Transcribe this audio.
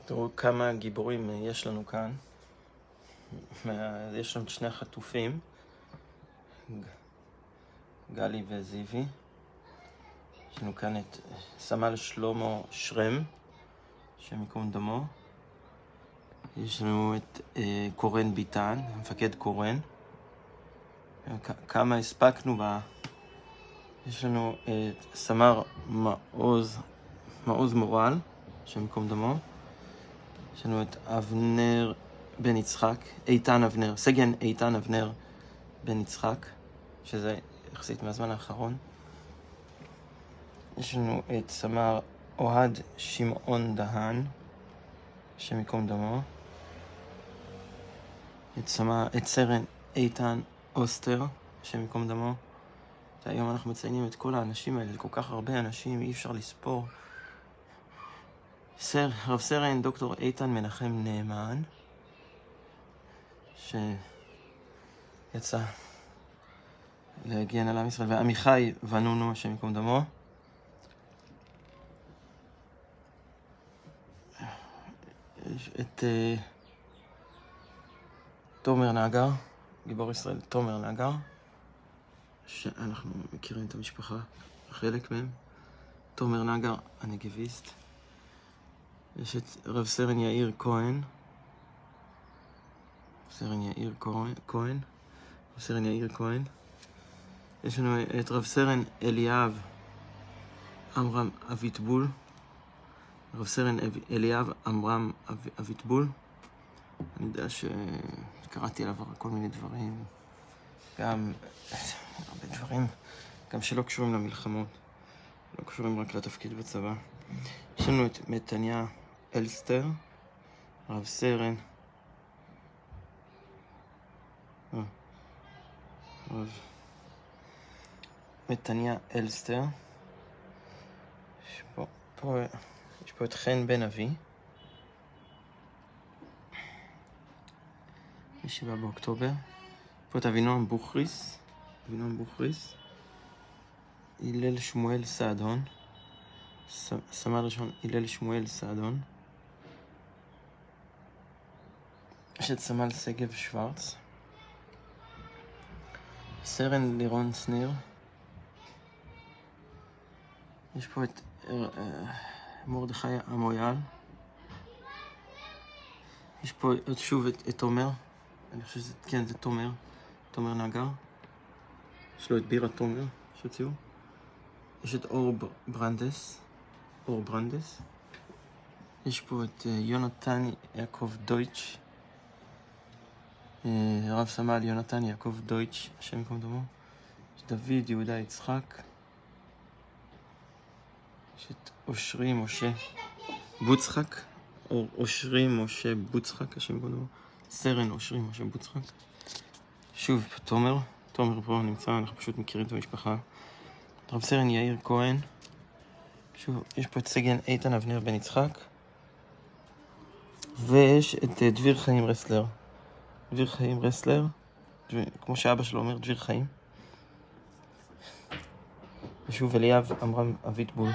תראו כמה גיבורים יש לנו כאן. יש לנו את שני החטופים, גלי וזיוי. יש לנו כאן את סמל שלמה שרם, השם ייקום דמו. יש לנו את קורן ביטן, מפקד קורן. כמה הספקנו יש לנו את סמר מעוז מורל, השם ייקום דמו. יש לנו את אבנר בן יצחק, סגן איתן אבנר בן יצחק, שזה יחסית מהזמן האחרון. יש לנו את סמר אוהד שמעון דהן, השם ייקום דמו. את סרן איתן אוסטר, השם ייקום דמו. היום אנחנו מציינים את כל האנשים האלה, כל כך הרבה אנשים, אי אפשר לספור. רב סרן דוקטור איתן מנחם נאמן, שיצא להגן על עם ישראל, ועמיחי ונונו, השם ייקום דמו. יש את תומר נגר, גיבור ישראל, תומר נגר, שאנחנו מכירים את המשפחה, חלק מהם. תומר נגר, הנגביסט. יש את רב סרן יאיר כהן, יש לנו את רב סרן אליאב אמרם אביטבול, אני יודע שקראתי עליו כל מיני דברים, גם הרבה דברים, גם שלא קשורים למלחמות, לא קשורים רק לתפקיד בצבא. יש לנו את מתניה אלסטר, רב סרן, מתניה אלסטר. יש פה את חן בן אבי, 7 באוקטובר. פה את אבינועם בוכריס, הלל שמואל סעדון, סמל ראשון הלל שמואל סעדון. יש את סמל סגב שוורץ, סרן לירון snיר. יש פה את מרדכי המויאל. יש פה שוב את תומר, אני חושב שזה, כן, זה תומר נגר. יש לו את בירה תומר שהוציאו. יש את אור ברנדס. יש פה את יונתן יעקב דויטש, רב סמל יונתן יעקב דויטש, השם ייקום דמו. יש דוד יהודה יצחק. יש את אושרי משה בוצחק, השם ייקום דמו. סרן אושרי משה בוצחק. שוב תומר פה נמצא, אנחנו פשוט מכירים את המשפחה. רב סרן יאיר כהן. שוב, יש פה את סגן איתן אבנר בן יצחק. ויש את דביר חיים רסלר, כמו שאבא שלו אומר, דביר חיים. ושוב אליאב אמרם אביטבול.